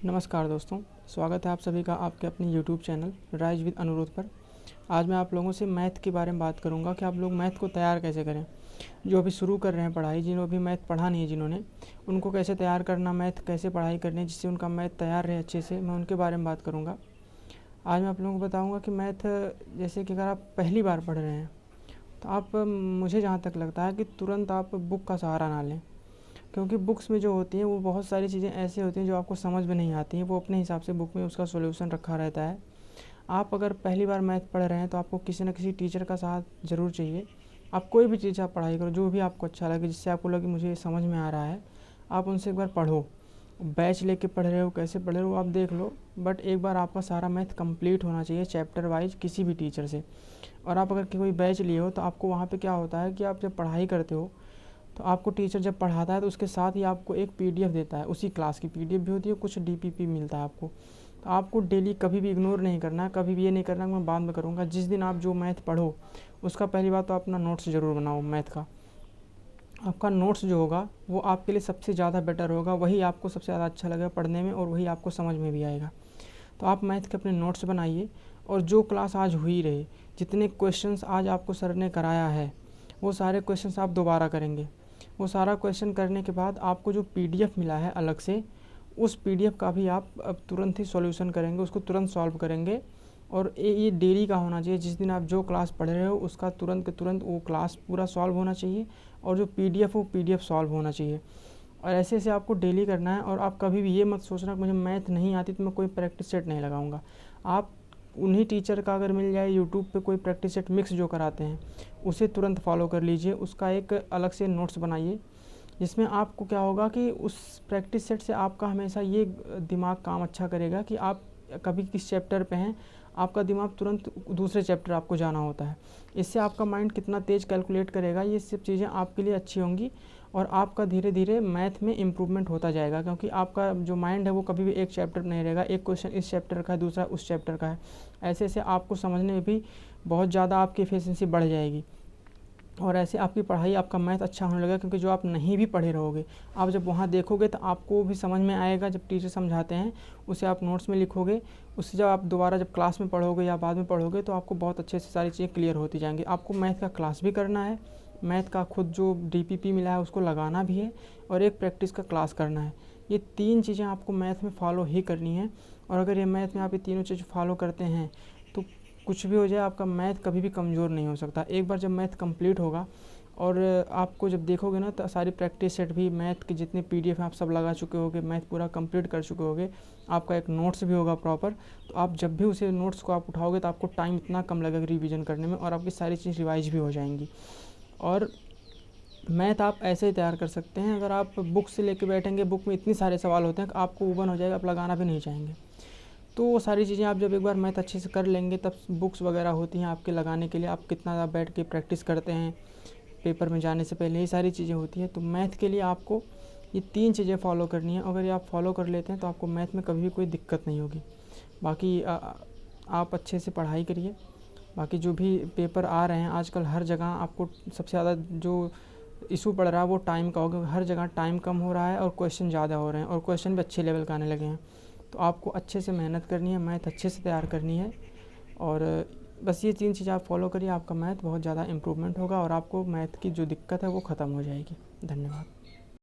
नमस्कार दोस्तों, स्वागत है आप सभी का आपके अपने YouTube चैनल राइज विद अनुरोध पर। आज मैं आप लोगों से मैथ के बारे में बात करूंगा कि आप लोग मैथ को तैयार कैसे करें। जो अभी शुरू कर रहे हैं पढ़ाई, जिन्होंने अभी मैथ पढ़ा नहीं है जिन्होंने, उनको कैसे तैयार करना, मैथ कैसे पढ़ाई करनी है जिससे उनका मैथ तैयार रहे अच्छे से, मैं उनके बारे में बात करूँगा। आज मैं आप लोगों को बताऊँगा कि मैथ जैसे कि अगर आप पहली बार पढ़ रहे हैं तो आप, मुझे जहाँ तक लगता है कि तुरंत आप बुक का सहारा ना लें, क्योंकि बुक्स में जो होती हैं वो बहुत सारी चीज़ें ऐसी होती हैं जो आपको समझ में नहीं आती हैं। वो अपने हिसाब से बुक में उसका सॉल्यूशन रखा रहता है। आप अगर पहली बार मैथ पढ़ रहे हैं तो आपको किसी न किसी टीचर का साथ ज़रूर चाहिए। आप कोई भी चीज़ आप पढ़ाई करो, जो भी आपको अच्छा लगे, जिससे आपको लगे मुझे समझ में आ रहा है, आप उनसे एक बार पढ़ो। बैच लेके पढ़ रहे हो, कैसे पढ़ रहे हो आप देख लो, बट एक बार आपका सारा मैथ कंप्लीट होना चाहिए चैप्टर वाइज किसी भी टीचर से। और आप अगर कोई बैच लिए हो तो आपको वहाँ पे क्या होता है कि आप जब पढ़ाई करते हो तो आपको टीचर जब पढ़ाता है तो उसके साथ ही आपको एक पीडीएफ देता है, उसी क्लास की पीडीएफ भी होती है, कुछ डीपीपी मिलता है आपको। तो आपको डेली कभी भी इग्नोर नहीं करना है, कभी भी ये नहीं करना कि मैं बाद में करूँगा। जिस दिन आप जो मैथ पढ़ो उसका पहली बात तो अपना नोट्स ज़रूर बनाओ मैथ का। आपका नोट्स जो होगा वो आपके लिए सबसे ज़्यादा बेटर होगा, वही आपको सबसे ज़्यादा अच्छा लगेगा पढ़ने में और वही आपको समझ में भी आएगा। तो आप मैथ के अपने नोट्स बनाइए और जो क्लास आज हुई रहे, जितने क्वेश्चंस आज आपको सर ने कराया है, वो सारे क्वेश्चंस आप दोबारा करेंगे। वो सारा क्वेश्चन करने के बाद आपको जो पीडीएफ मिला है अलग से, उस पीडीएफ का भी आप अब तुरंत ही सॉल्यूशन करेंगे, उसको तुरंत सॉल्व करेंगे। और ये डेली का होना चाहिए। जिस दिन आप जो क्लास पढ़ रहे हो उसका तुरंत के तुरंत वो क्लास पूरा सॉल्व होना चाहिए और जो पीडीएफ वो पीडीएफ सॉल्व होना चाहिए। और ऐसे ऐसे आपको डेली करना है। और आप कभी भी ये मत सोचना कि मुझे मैथ नहीं आती तो मैं कोई प्रैक्टिस सेट नहीं लगाऊंगा। आप उन्हीं टीचर का अगर मिल जाए यूट्यूब पे कोई प्रैक्टिस सेट मिक्स जो कराते हैं, उसे तुरंत फॉलो कर लीजिए। उसका एक अलग से नोट्स बनाइए, जिसमें आपको क्या होगा कि उस प्रैक्टिस सेट से आपका हमेशा ये दिमाग काम अच्छा करेगा कि आप कभी किस चैप्टर पे हैं, आपका दिमाग तुरंत दूसरे चैप्टर आपको जाना होता है। इससे आपका माइंड कितना तेज़ कैलकुलेट करेगा, ये सब चीज़ें आपके लिए अच्छी होंगी और आपका धीरे धीरे मैथ में इम्प्रूवमेंट होता जाएगा। क्योंकि आपका जो माइंड है वो कभी भी एक चैप्टर नहीं रहेगा, एक क्वेश्चन इस चैप्टर का है, दूसरा उस चैप्टर का है। ऐसे ऐसे आपको समझने में भी बहुत ज़्यादा आपकी एफिशिएंसी बढ़ जाएगी और ऐसे आपकी पढ़ाई, आपका मैथ अच्छा होने लगेगा। क्योंकि जो आप नहीं भी पढ़े रहोगे, आप जब वहाँ देखोगे तो आपको भी समझ में आएगा। जब टीचर समझाते हैं उसे आप नोट्स में लिखोगे, उससे जब आप दोबारा जब क्लास में पढ़ोगे या बाद में पढ़ोगे तो आपको बहुत अच्छे से सारी चीज़ें क्लियर होती जाएंगी। आपको मैथ का क्लास भी करना है, मैथ का खुद जो डीपीपी मिला है उसको लगाना भी है और एक प्रैक्टिस का क्लास करना है। ये तीन चीज़ें आपको मैथ में फॉलो ही करनी है। और अगर ये मैथ में आप ये तीनों चीज़ फॉलो करते हैं तो कुछ भी हो जाए, आपका मैथ कभी भी कमज़ोर नहीं हो सकता। एक बार जब मैथ कंप्लीट होगा और आपको जब देखोगे ना तो सारी प्रैक्टिस सेट भी, मैथ के जितने पीडीएफ आप सब लगा चुके होगे, मैथ पूरा कंप्लीट कर चुके होगे, आपका एक नोट्स भी होगा प्रॉपर। तो आप जब भी उसे नोट्स को आप उठाओगे तो आपको टाइम इतना कम लगेगा रिवीजन करने में और आपकी सारी चीज़ रिवाइज भी हो जाएंगी। और मैथ आप ऐसे ही तैयार कर सकते हैं। अगर आप बुक से लेके बैठेंगे, बुक में इतने सारे सवाल होते हैं कि आपको ऊबन हो जाएगा, आप लगाना भी नहीं चाहेंगे। तो वो सारी चीज़ें आप जब एक बार मैथ अच्छे से कर लेंगे, तब बुक्स वगैरह होती हैं आपके लगाने के लिए, आप कितना बैठ के प्रैक्टिस करते हैं पेपर में जाने से पहले, ये सारी चीज़ें होती हैं। तो मैथ के लिए आपको ये तीन चीज़ें फॉलो करनी है। अगर ये आप फॉलो कर लेते हैं तो आपको मैथ में कभी भी कोई दिक्कत नहीं होगी। बाकी आप अच्छे से पढ़ाई करिए। बाकी जो भी पेपर आ रहे हैं आजकल, हर जगह आपको सबसे ज़्यादा जो इशू पड़ रहा है वो टाइम का होगा। हर जगह टाइम कम हो रहा है और क्वेश्चन ज़्यादा हो रहे हैं और क्वेश्चन भी अच्छे लेवल के आने लगे हैं। तो आपको अच्छे से मेहनत करनी है, मैथ अच्छे से तैयार करनी है और बस ये तीन चीज़ आप फॉलो करिए, आपका मैथ बहुत ज़्यादा इम्प्रूवमेंट होगा और आपको मैथ की जो दिक्कत है वो ख़त्म हो जाएगी। धन्यवाद।